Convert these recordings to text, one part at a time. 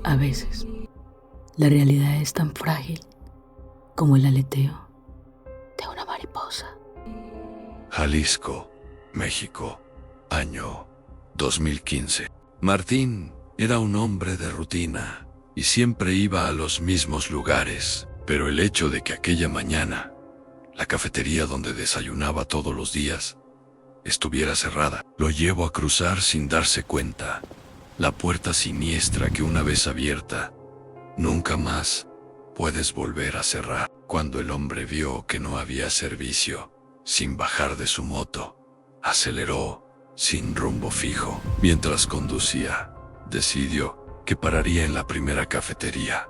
A veces, la realidad es tan frágil como el aleteo de una mariposa. Jalisco, México, año 2015. Martín era un hombre de rutina y siempre iba a los mismos lugares, pero el hecho de que aquella mañana la cafetería donde desayunaba todos los días estuviera cerrada lo llevó a cruzar sin darse cuenta la puerta siniestra que una vez abierta nunca más puedes volver a cerrar. Cuando el hombre vio que no había servicio, sin bajar de su moto, aceleró sin rumbo fijo. Mientras conducía, decidió que pararía en la primera cafetería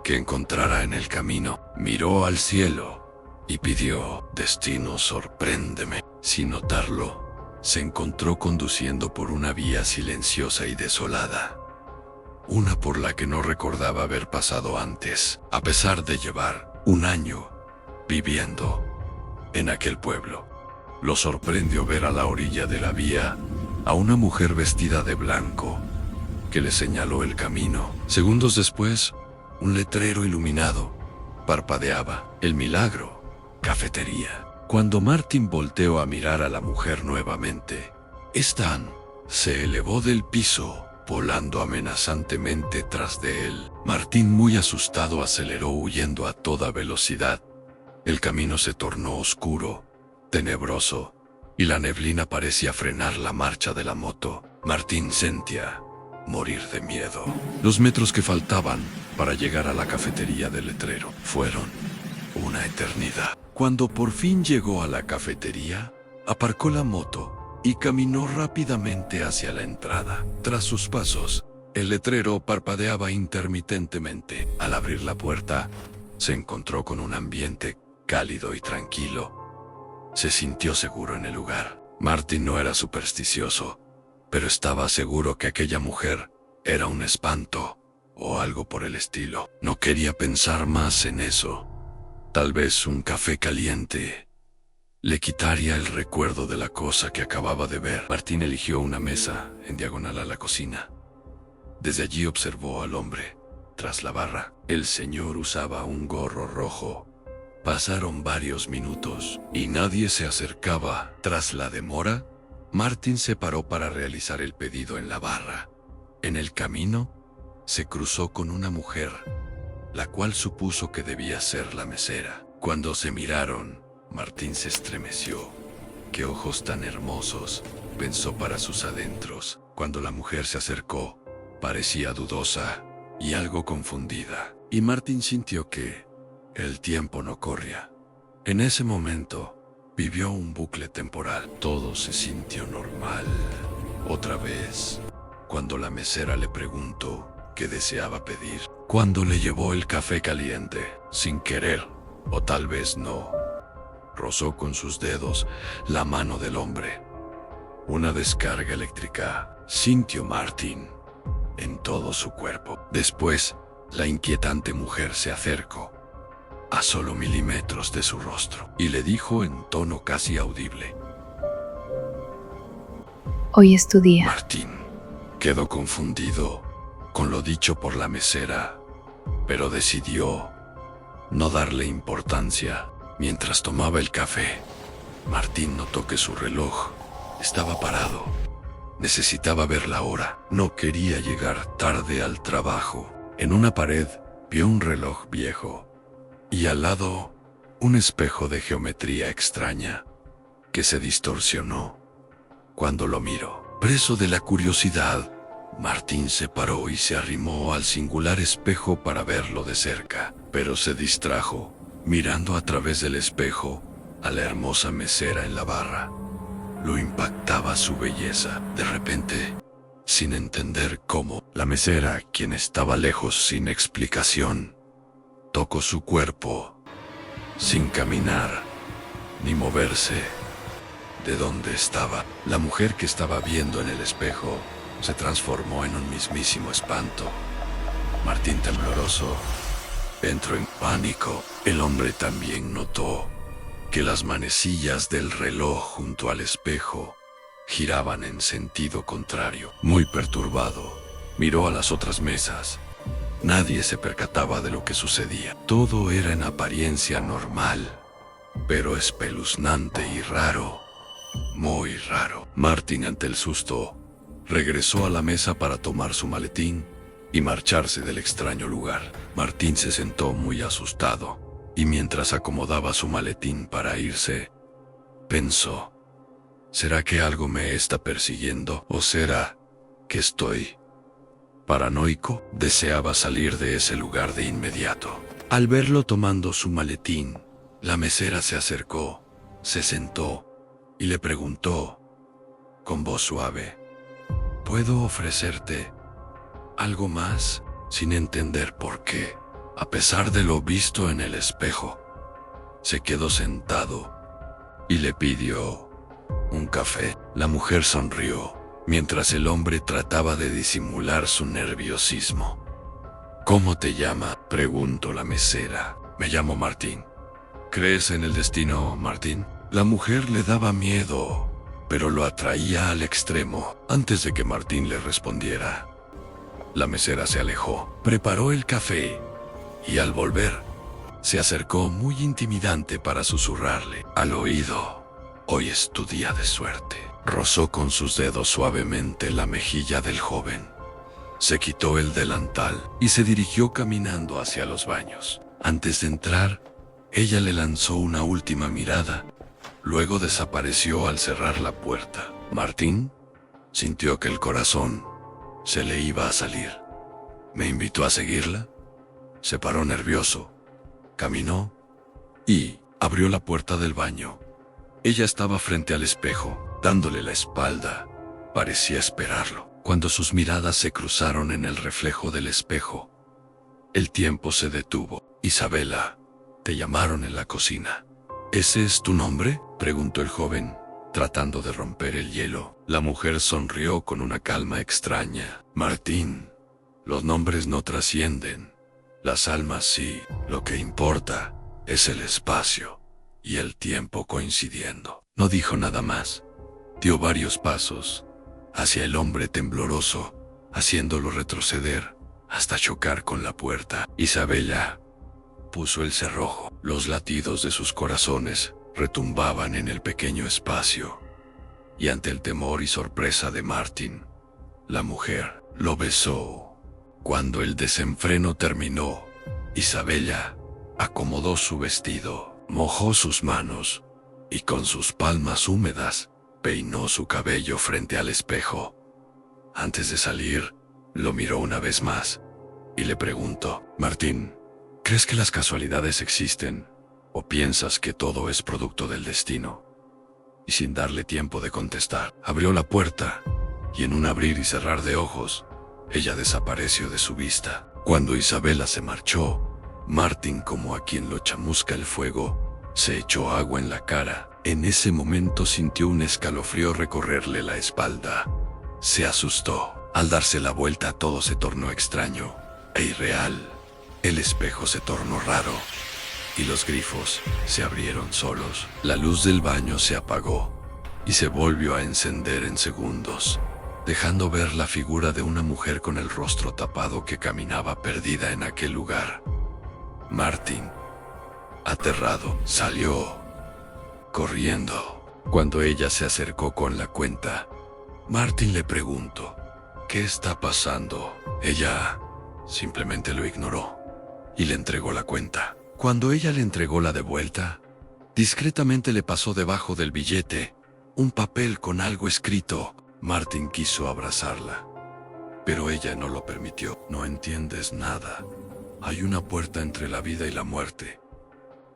que encontrara en el camino. Miró al cielo y pidió: destino, sorpréndeme. Sin notarlo, se encontró conduciendo por una vía silenciosa y desolada, una por la que no recordaba haber pasado antes, a pesar de llevar un año viviendo en aquel pueblo. Lo sorprendió ver a la orilla de la vía a una mujer vestida de blanco que le señaló el camino. Segundos después, un letrero iluminado parpadeaba: El Milagro, cafetería. Cuando Martín volteó a mirar a la mujer nuevamente, esta se elevó del piso, volando amenazantemente tras de él. Martín, muy asustado, aceleró huyendo a toda velocidad. El camino se tornó oscuro, tenebroso, y la neblina parecía frenar la marcha de la moto. Martín sentía morir de miedo. Los metros que faltaban para llegar a la cafetería del letrero fueron una eternidad. Cuando por fin llegó a la cafetería, aparcó la moto y caminó rápidamente hacia la entrada. Tras sus pasos, el letrero parpadeaba intermitentemente. Al abrir la puerta, se encontró con un ambiente cálido y tranquilo. Se sintió seguro en el lugar. Martín no era supersticioso, pero estaba seguro que aquella mujer era un espanto o algo por el estilo. No quería pensar más en eso. Tal vez un café caliente le quitaría el recuerdo de la cosa que acababa de ver. Martín eligió una mesa en diagonal a la cocina. Desde allí observó al hombre tras la barra. El señor usaba un gorro rojo. Pasaron varios minutos y nadie se acercaba. Tras la demora, Martín se paró para realizar el pedido en la barra. En el camino, se cruzó con una mujer, la cual supuso que debía ser la mesera. Cuando se miraron, Martín se estremeció. «Qué ojos tan hermosos», pensó para sus adentros. Cuando la mujer se acercó, parecía dudosa y algo confundida, y Martín sintió que el tiempo no corría. En ese momento, vivió un bucle temporal. Todo se sintió normal. Otra vez, cuando la mesera le preguntó qué deseaba pedir, cuando le llevó el café caliente, sin querer, o tal vez no, rozó con sus dedos la mano del hombre. Una descarga eléctrica sintió Martín en todo su cuerpo. Después, la inquietante mujer se acercó a solo milímetros de su rostro y le dijo en tono casi audible: Hoy es tu día. Martín quedó confundido con lo dicho por la mesera, pero decidió no darle importancia. Mientras tomaba el café, Martín notó que su reloj estaba parado. Necesitaba ver la hora. No quería llegar tarde al trabajo. En una pared vio un reloj viejo y al lado un espejo de geometría extraña que se distorsionó cuando lo miró. Preso de la curiosidad, Martín se paró y se arrimó al singular espejo para verlo de cerca, pero se distrajo mirando a través del espejo a la hermosa mesera en la barra. Lo impactaba su belleza. De repente, sin entender cómo, la mesera, quien estaba lejos sin explicación, tocó su cuerpo, sin caminar ni moverse de donde estaba. La mujer que estaba viendo en el espejo se transformó en un mismísimo espanto. Martín, tembloroso, entró en pánico. El hombre también notó que las manecillas del reloj junto al espejo giraban en sentido contrario. Muy perturbado, miró a las otras mesas Nadie se percataba de lo que sucedía. Todo era en apariencia normal, pero espeluznante y raro. Muy raro. Martin, ante el susto, regresó a la mesa para tomar su maletín y marcharse del extraño lugar. Martín se sentó muy asustado y mientras acomodaba su maletín para irse, pensó: ¿será que algo me está persiguiendo? ¿O será que estoy paranoico? Deseaba salir de ese lugar de inmediato. Al verlo tomando su maletín, la mesera se acercó, se sentó y le preguntó con voz suave: ¿puedo ofrecerte algo más? Sin entender por qué, a pesar de lo visto en el espejo, se quedó sentado y le pidió un café. La mujer sonrió, mientras el hombre trataba de disimular su nerviosismo. ¿Cómo te llamas?, preguntó la mesera. Me llamo Martín. ¿Crees en el destino, Martín? La mujer le daba miedo, pero lo atraía al extremo. Antes de que Martín le respondiera, la mesera se alejó, preparó el café y al volver, se acercó muy intimidante para susurrarle al oído: hoy es tu día de suerte. Rozó con sus dedos suavemente la mejilla del joven. Se quitó el delantal y se dirigió caminando hacia los baños. Antes de entrar, ella le lanzó una última mirada. Luego desapareció al cerrar la puerta. Martín sintió que el corazón se le iba a salir. Me invitó a seguirla. Se paró nervioso, caminó y abrió la puerta del baño. Ella estaba frente al espejo, dándole la espalda. Parecía esperarlo. Cuando sus miradas se cruzaron en el reflejo del espejo, el tiempo se detuvo. Isabela, te llamaron en la cocina. ¿Ese es tu nombre?, preguntó el joven, tratando de romper el hielo. La mujer sonrió con una calma extraña. Martín, los nombres no trascienden. Las almas sí. Lo que importa es el espacio y el tiempo coincidiendo. No dijo nada más. Dio varios pasos hacia el hombre tembloroso, haciéndolo retroceder hasta chocar con la puerta. Isabela puso el cerrojo. Los latidos de sus corazones retumbaban en el pequeño espacio, y ante el temor y sorpresa de Martín, la mujer lo besó. Cuando el desenfreno terminó, Isabela acomodó su vestido, mojó sus manos y con sus palmas húmedas peinó su cabello frente al espejo. Antes de salir, lo miró una vez más y le preguntó: Martín, ¿crees que las casualidades existen o piensas que todo es producto del destino? Y sin darle tiempo de contestar, abrió la puerta y en un abrir y cerrar de ojos, ella desapareció de su vista. Cuando Isabela se marchó, Martín, como a quien lo chamusca el fuego, se echó agua en la cara. En ese momento sintió un escalofrío recorrerle la espalda. Se asustó. Al darse la vuelta, todo se tornó extraño e irreal. El espejo se tornó raro y los grifos se abrieron solos. La luz del baño se apagó y se volvió a encender en segundos, dejando ver la figura de una mujer con el rostro tapado que caminaba perdida en aquel lugar. Martín, aterrado, salió corriendo. Cuando ella se acercó con la cuenta, Martín le preguntó: ¿qué está pasando? Ella simplemente lo ignoró y le entregó la cuenta. Cuando ella le entregó la de vuelta, discretamente le pasó debajo del billete un papel con algo escrito. Martín quiso abrazarla, pero ella no lo permitió. No entiendes nada. Hay una puerta entre la vida y la muerte,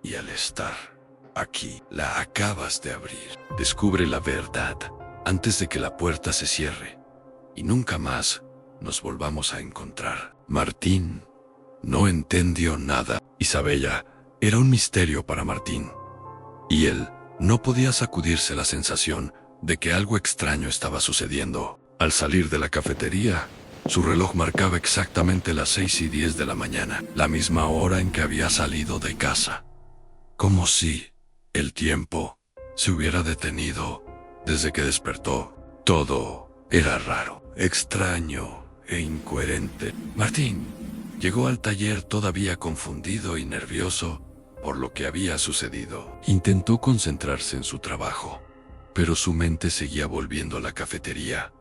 y al estar aquí, la acabas de abrir. Descubre la verdad antes de que la puerta se cierre y nunca más nos volvamos a encontrar. Martín no entendió nada. Isabela era un misterio para Martín, y él no podía sacudirse la sensación de que algo extraño estaba sucediendo. Al salir de la cafetería, su reloj marcaba exactamente las 6:10 de la mañana, la misma hora en que había salido de casa. Como si el tiempo se hubiera detenido desde que despertó. Todo era raro, extraño e incoherente. Martín, Llegó al taller todavía confundido y nervioso por lo que había sucedido. Intentó concentrarse en su trabajo, pero su mente seguía volviendo a la cafetería.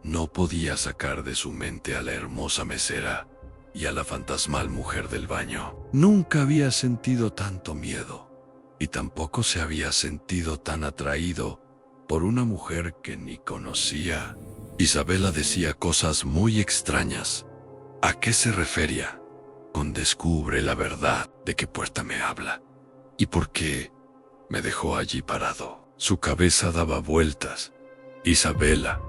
No podía sacar de su mente a la hermosa mesera y a la fantasmal mujer del baño. Nunca había sentido tanto miedo, y tampoco se había sentido tan atraído por una mujer que ni conocía. Isabela decía cosas muy extrañas. ¿A qué se refería con descubre la verdad? ¿De qué puerta me habla? ¿Y por qué me dejó allí parado? Su cabeza daba vueltas. Isabela,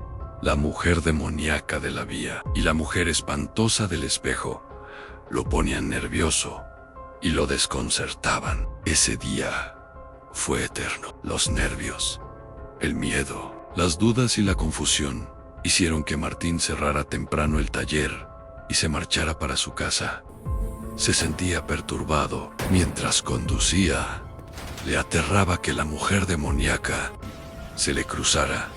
la mujer demoníaca de la vía y la mujer espantosa del espejo, lo ponían nervioso y lo desconcertaban. Ese día fue eterno. Los nervios, el miedo, las dudas y la confusión hicieron que Martín cerrara temprano el taller y se marchara para su casa. Se sentía perturbado mientras conducía. Le aterraba que la mujer demoníaca se le cruzara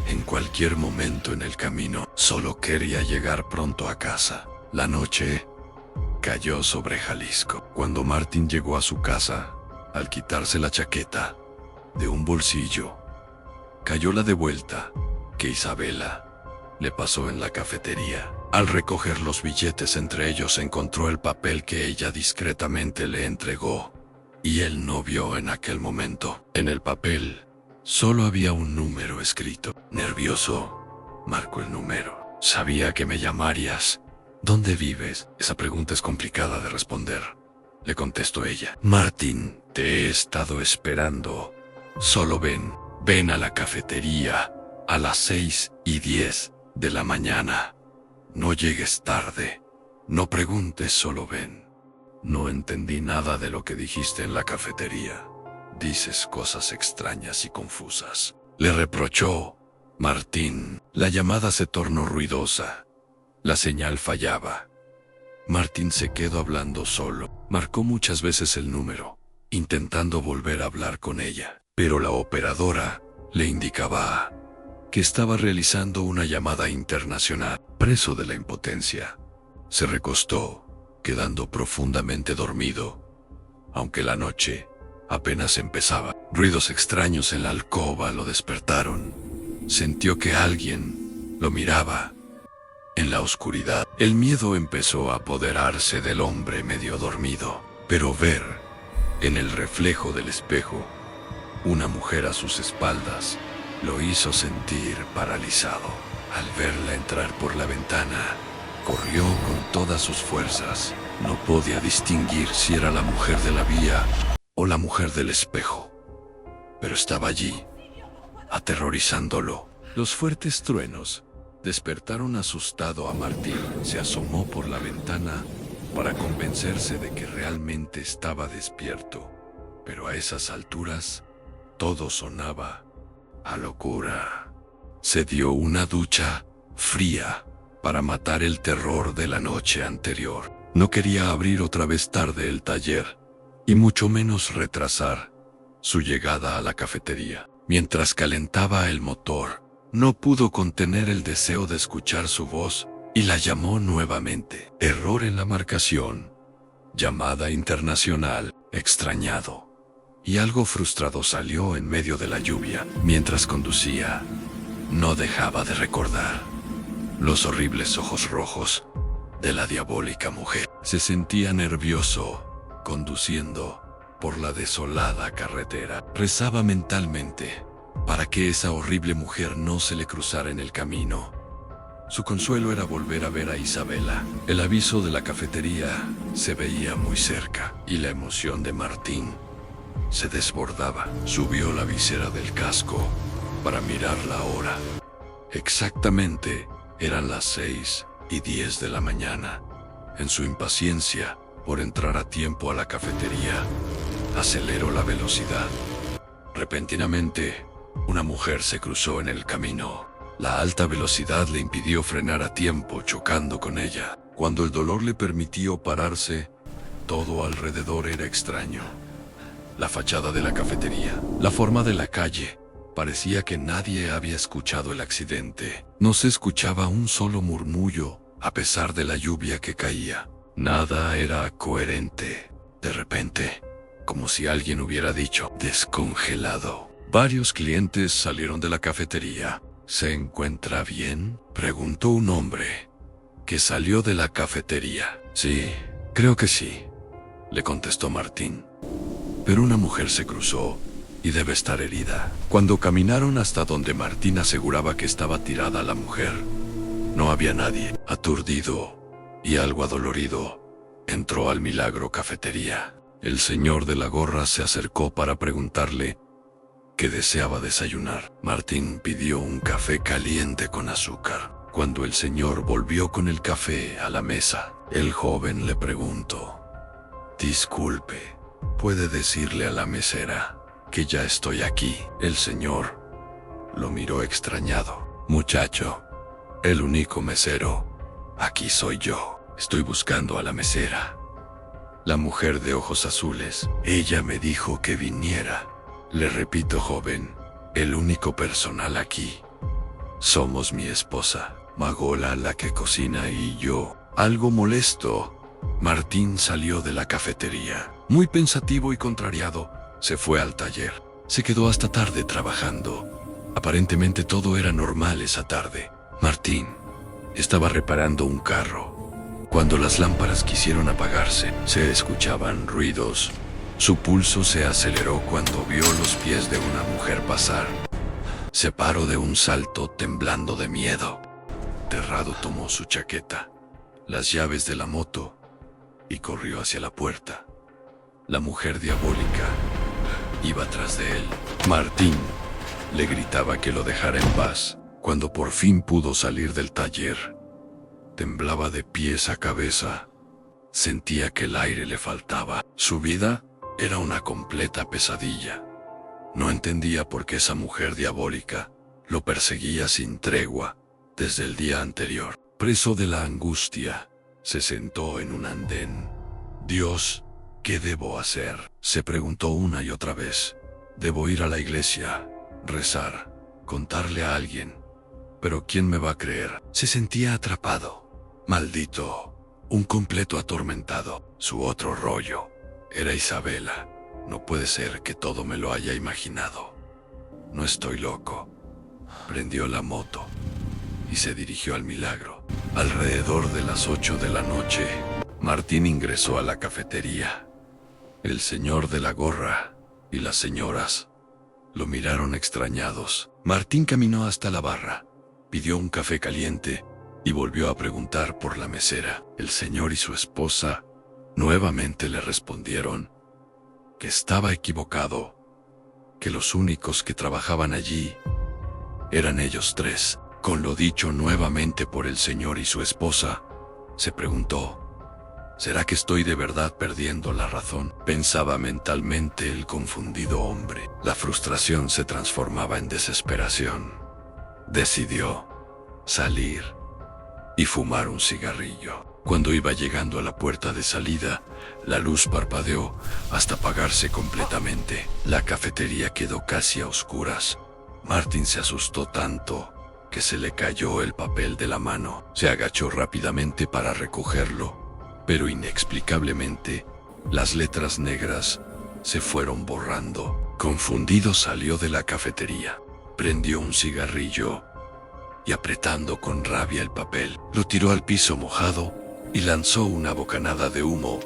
en cualquier momento en el camino. Solo quería llegar pronto a casa. La noche cayó sobre Jalisco. Cuando Martín llegó a su casa, al quitarse la chaqueta de un bolsillo, cayó la de vuelta que Isabela le pasó en la cafetería. Al recoger los billetes entre ellos encontró el papel que ella discretamente le entregó, y él no vio en aquel momento. En el papel solo había un número escrito. Nervioso, marcó el número. Sabía que me llamarías. ¿Dónde vives? Esa pregunta es complicada de responder, le contestó ella. Martín, te he estado esperando. Solo ven a la cafetería a las 6:10 de la mañana. No llegues tarde. No preguntes, solo ven. No entendí nada de lo que dijiste en la cafetería. Dices cosas extrañas y confusas, le reprochó Martín. La llamada se tornó ruidosa. La señal fallaba. Martín se quedó hablando solo. Marcó muchas veces el número, intentando volver a hablar con ella, pero la operadora le indicaba que estaba realizando una llamada internacional. Preso de la impotencia, se recostó, quedando profundamente dormido, aunque la noche apenas empezaba. Ruidos extraños en la alcoba lo despertaron. Sintió que alguien lo miraba en la oscuridad. El miedo empezó a apoderarse del hombre medio dormido, pero ver en el reflejo del espejo una mujer a sus espaldas lo hizo sentir paralizado. Al verla entrar por la ventana, corrió con todas sus fuerzas. No podía distinguir si era la mujer de la vía o la mujer del espejo, pero estaba allí, aterrorizándolo. Los fuertes truenos despertaron asustado a Martín. Se asomó por la ventana para convencerse de que realmente estaba despierto, pero a esas alturas todo sonaba a locura. Se dio una ducha fría para matar el terror de la noche anterior. No quería abrir otra vez tarde el taller, y mucho menos retrasar su llegada a la cafetería. Mientras calentaba el motor, no pudo contener el deseo de escuchar su voz y la llamó nuevamente. Error en la marcación. Llamada internacional. Extrañado y algo frustrado salió en medio de la lluvia. Mientras conducía, no dejaba de recordar los horribles ojos rojos de la diabólica mujer. Se sentía nervioso conduciendo por la desolada carretera. Rezaba mentalmente para que esa horrible mujer no se le cruzara en el camino. Su consuelo era volver a ver a Isabela. El aviso de la cafetería se veía muy cerca y la emoción de Martín se desbordaba. Subió la visera del casco para mirar la hora. Exactamente eran las 6:10 de la mañana. En su impaciencia por entrar a tiempo a la cafetería, aceleró la velocidad. Repentinamente, una mujer se cruzó en el camino. La alta velocidad le impidió frenar a tiempo, chocando con ella. Cuando el dolor le permitió pararse, todo alrededor era extraño. La fachada de la cafetería, la forma de la calle. Parecía que nadie había escuchado el accidente. No se escuchaba un solo murmullo, a pesar de la lluvia que caía. Nada era coherente. De repente, como si alguien hubiera dicho, descongelado. Varios clientes salieron de la cafetería. ¿Se encuentra bien?, preguntó un hombre que salió de la cafetería. Sí, creo que sí, le contestó Martín. Pero una mujer se cruzó y debe estar herida. Cuando caminaron hasta donde Martín aseguraba que estaba tirada la mujer, no había nadie. Aturdido y algo adolorido, entró al Milagro Cafetería. El señor de la gorra se acercó para preguntarle qué deseaba desayunar. Martín pidió un café caliente con azúcar. Cuando el señor volvió con el café a la mesa, el joven le preguntó: disculpe, ¿puede decirle a la mesera que ya estoy aquí? El señor lo miró extrañado. Muchacho, el único mesero aquí soy yo. Estoy buscando a la mesera. La mujer de ojos azules. Ella me dijo que viniera. Le repito, joven, el único personal aquí somos mi esposa, Magola, la que cocina, y yo. Algo molesto, Martín salió de la cafetería. Muy pensativo y contrariado, se fue al taller. Se quedó hasta tarde trabajando. Aparentemente todo era normal esa tarde. Martín estaba reparando un carro. Cuando las lámparas quisieron apagarse, se escuchaban ruidos. Su pulso se aceleró cuando vio los pies de una mujer pasar. Se paró de un salto, temblando de miedo. Aterrado, tomó su chaqueta, las llaves de la moto y corrió hacia la puerta. La mujer diabólica iba tras de él. Martín le gritaba que lo dejara en paz. Cuando por fin pudo salir del taller, temblaba de pies a cabeza. Sentía que el aire le faltaba. Su vida era una completa pesadilla. No entendía por qué esa mujer diabólica lo perseguía sin tregua desde el día anterior. Preso de la angustia, se sentó en un andén. Dios, ¿qué debo hacer?, se preguntó una y otra vez. Debo ir a la iglesia, rezar, contarle a alguien. Pero ¿quién me va a creer? Se sentía atrapado. Maldito, un completo atormentado. Su otro rollo era Isabela. No puede ser que todo me lo haya imaginado. No estoy loco. Prendió la moto y se dirigió al Milagro. Alrededor de las 8 de la noche, Martín ingresó a la cafetería. El señor de la gorra y las señoras lo miraron extrañados. Martín caminó hasta la barra, pidió un café caliente y volvió a preguntar por la mesera. El señor y su esposa nuevamente le respondieron que estaba equivocado, que los únicos que trabajaban allí eran ellos tres. Con lo dicho nuevamente por el señor y su esposa, se preguntó: ¿será que estoy de verdad perdiendo la razón?, pensaba mentalmente el confundido hombre. La frustración se transformaba en desesperación. Decidió salir y fumar un cigarrillo. Cuando iba llegando a la puerta de salida, la luz parpadeó hasta apagarse completamente. La cafetería quedó casi a oscuras. Martín se asustó tanto que se le cayó el papel de la mano. Se agachó rápidamente para recogerlo, pero inexplicablemente, las letras negras se fueron borrando. Confundido salió de la cafetería, prendió un cigarrillo y, apretando con rabia el papel, lo tiró al piso mojado y lanzó una bocanada de humo,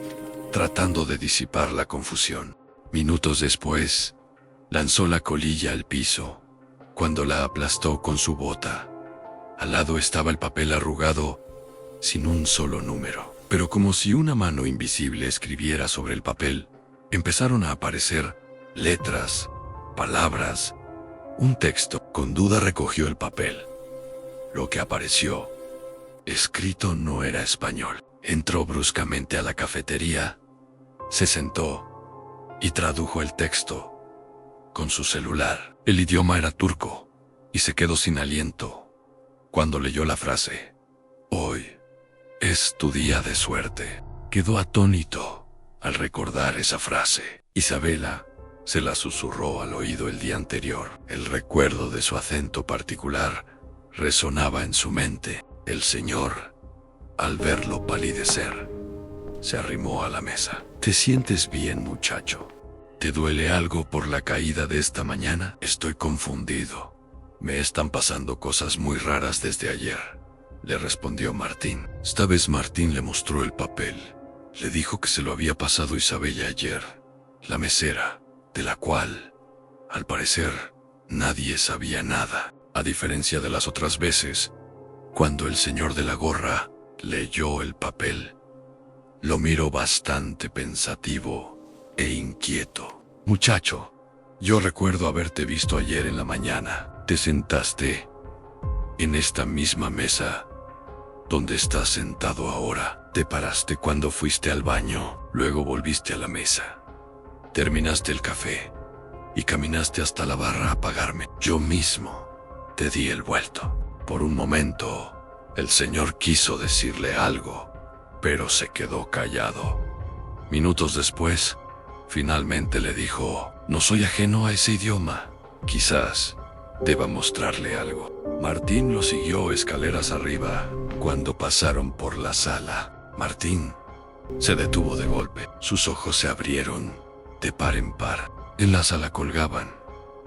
tratando de disipar la confusión. Minutos después, lanzó la colilla al piso cuando la aplastó con su bota. Al lado estaba el papel arrugado, sin un solo número. Pero como si una mano invisible escribiera sobre el papel, empezaron a aparecer letras, palabras, un texto. Con duda recogió el papel. Lo que apareció escrito no era español. Entró bruscamente a la cafetería, se sentó y tradujo el texto con su celular. El idioma era turco y se quedó sin aliento cuando leyó la frase: hoy es tu día de suerte. Quedó atónito al recordar esa frase. Isabela se la susurró al oído el día anterior. El recuerdo de su acento particular resonaba en su mente. El señor, al verlo palidecer, se arrimó a la mesa. ¿Te sientes bien, muchacho? ¿Te duele algo por la caída de esta mañana? Estoy confundido. Me están pasando cosas muy raras desde ayer, le respondió Martín. Esta vez Martín le mostró el papel. Le dijo que se lo había pasado Isabela ayer, la mesera, de la cual, al parecer, nadie sabía nada. A diferencia de las otras veces, cuando el señor de la gorra leyó el papel, lo miró bastante pensativo e inquieto. Muchacho, yo recuerdo haberte visto ayer en la mañana. Te sentaste en esta misma mesa donde estás sentado ahora. Te paraste cuando fuiste al baño, luego volviste a la mesa. Terminaste el café y caminaste hasta la barra a pagarme. Yo mismo te di el vuelto. Por un momento, el señor quiso decirle algo, pero se quedó callado. Minutos después, finalmente le dijo: no soy ajeno a ese idioma. Quizás deba mostrarle algo. Martín lo siguió escaleras arriba. Cuando pasaron por la sala, Martín se detuvo de golpe. Sus ojos se abrieron de par en par. En la sala colgaban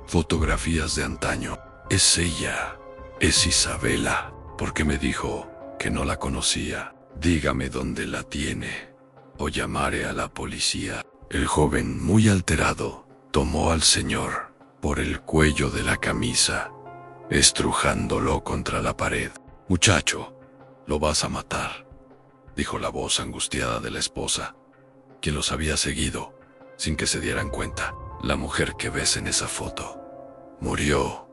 fotografías de antaño. Es ella, es Isabela. Porque me dijo que no la conocía. Dígame dónde la tiene, o llamaré a la policía. El joven, muy alterado, tomó al señor por el cuello de la camisa, estrujándolo contra la pared. Muchacho, lo vas a matar, dijo la voz angustiada de la esposa, quien los había seguido sin que se dieran cuenta. La mujer que ves en esa foto murió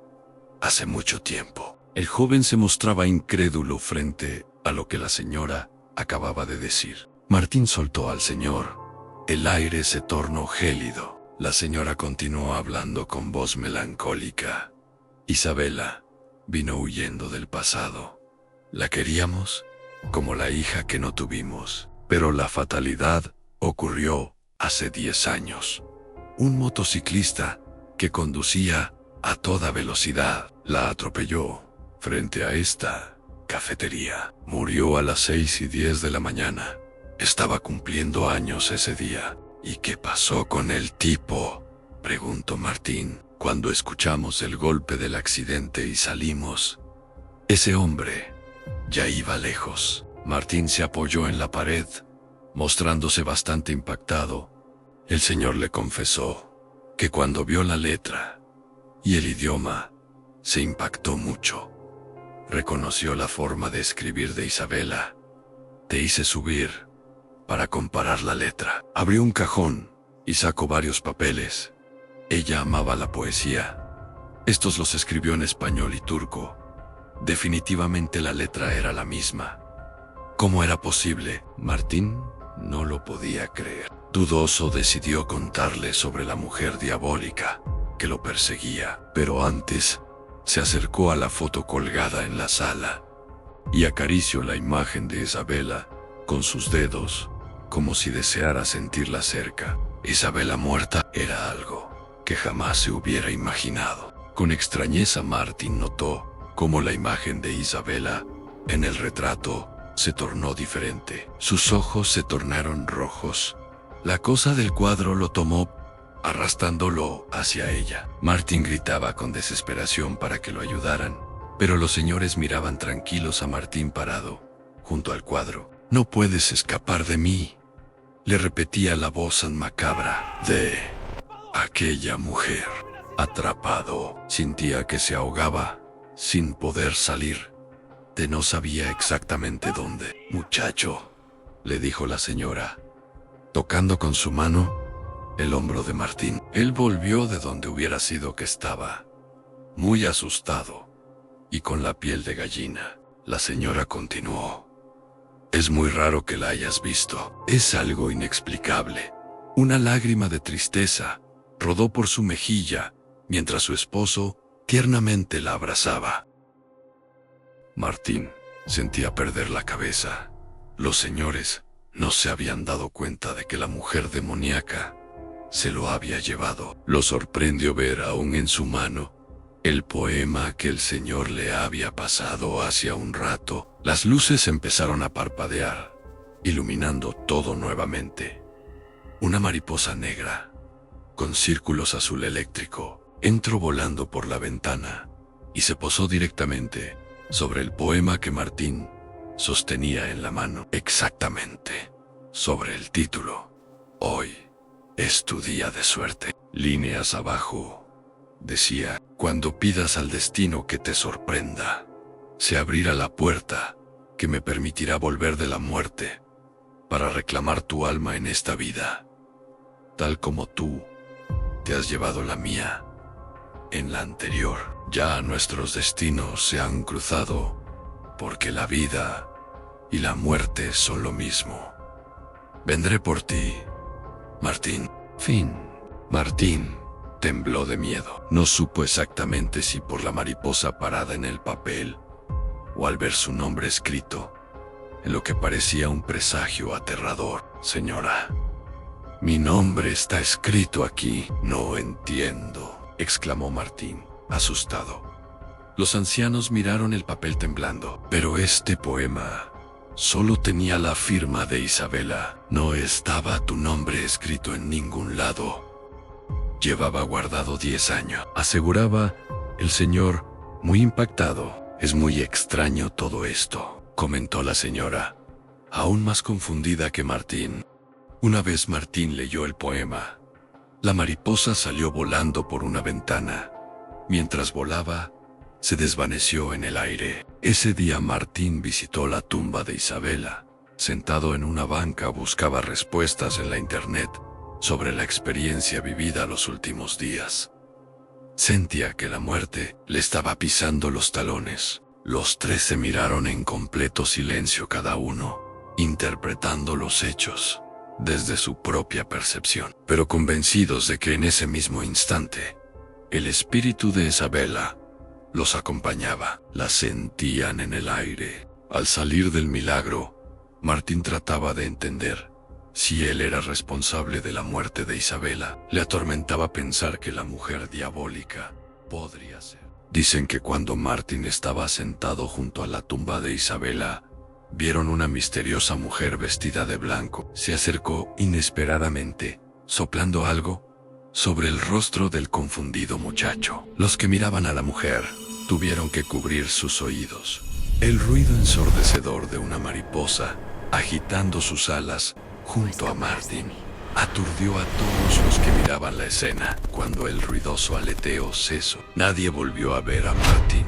hace mucho tiempo. El joven se mostraba incrédulo frente a lo que la señora acababa de decir. Martín soltó al señor. El aire se tornó gélido. La señora continuó hablando con voz melancólica. Isabela vino huyendo del pasado. La queríamos como la hija que no tuvimos, pero la fatalidad ocurrió hace 10 años. Un motociclista que conducía a toda velocidad la atropelló frente a esta cafetería. Murió a las 6:10 de la mañana. Estaba cumpliendo años ese día. ¿Y qué pasó con el tipo?, preguntó Martín. Cuando escuchamos el golpe del accidente y salimos, ese hombre ya iba lejos. Martín se apoyó en la pared, mostrándose bastante impactado. El señor le confesó que cuando vio la letra y el idioma, se impactó mucho. Reconoció la forma de escribir de Isabela. Te hice subir para comparar la letra. Abrió un cajón y sacó varios papeles. Ella amaba la poesía. Estos los escribió en español y turco. Definitivamente la letra era la misma. ¿Cómo era posible? Martín no lo podía creer. Dudoso, decidió contarle sobre la mujer diabólica que lo perseguía, pero antes se acercó a la foto colgada en la sala y acarició la imagen de Isabela con sus dedos, como si deseara sentirla cerca. Isabela muerta era algo que jamás se hubiera imaginado. Con extrañeza Martín notó cómo la imagen de Isabela en el retrato se tornó diferente. Sus ojos se tornaron rojos. La cosa del cuadro lo tomó, arrastrándolo hacia ella. Martín gritaba con desesperación para que lo ayudaran, pero los señores miraban tranquilos a Martín parado junto al cuadro. No puedes escapar de mí, le repetía la voz macabra de aquella mujer. Atrapado, sentía que se ahogaba, sin poder salir. No sabía exactamente dónde. Muchacho, le dijo la señora, tocando con su mano el hombro de Martín. Él volvió de donde hubiera sido que estaba, muy asustado y con la piel de gallina. La señora continuó. Es muy raro que la hayas visto. Es algo inexplicable. Una lágrima de tristeza rodó por su mejilla mientras su esposo tiernamente la abrazaba. Martín sentía perder la cabeza. Los señores no se habían dado cuenta de que la mujer demoníaca se lo había llevado. Lo sorprendió ver aún en su mano el poema que el señor le había pasado hacía un rato. Las luces empezaron a parpadear iluminando todo nuevamente. Una mariposa negra, con círculos azul eléctrico, entró volando por la ventana y se posó directamente sobre el poema que Martín sostenía en la mano. Exactamente sobre el título. Hoy es tu día de suerte. Líneas abajo decía: cuando pidas al destino que te sorprenda, se abrirá la puerta que me permitirá volver de la muerte para reclamar tu alma en esta vida, tal como tú te has llevado la mía en la anterior. Ya nuestros destinos se han cruzado, porque la vida y la muerte son lo mismo. Vendré por ti, Martín. Fin. Martín tembló de miedo. No supo exactamente si por la mariposa parada en el papel o al ver su nombre escrito en lo que parecía un presagio aterrador. Señora, mi nombre está escrito aquí. No entiendo, exclamó Martín, asustado. Los ancianos miraron el papel temblando. Pero este poema solo tenía la firma de Isabela. No estaba tu nombre escrito en ningún lado. Llevaba guardado 10 años, aseguraba el señor, muy impactado. Es muy extraño todo esto, comentó la señora, aún más confundida que Martín. Una vez Martín leyó el poema, la mariposa salió volando por una ventana. Mientras volaba, se desvaneció en el aire. Ese día Martín visitó la tumba de Isabela. Sentado en una banca buscaba respuestas en la internet sobre la experiencia vivida los últimos días. Sentía que la muerte le estaba pisando los talones. Los tres se miraron en completo silencio, cada uno interpretando los hechos desde su propia percepción, pero convencidos de que en ese mismo instante el espíritu de Isabela los acompañaba. La sentían en el aire. Al salir del milagro, Martín trataba de entender si él era responsable de la muerte de Isabela. Le atormentaba pensar que la mujer diabólica podría ser. Dicen que cuando Martín estaba sentado junto a la tumba de Isabela, vieron una misteriosa mujer vestida de blanco. Se acercó inesperadamente, soplando algo sobre el rostro del confundido muchacho. Los que miraban a la mujer tuvieron que cubrir sus oídos. El ruido ensordecedor de una mariposa agitando sus alas junto a Martín aturdió a todos los que miraban la escena. Cuando el ruidoso aleteo cesó, nadie volvió a ver a Martín.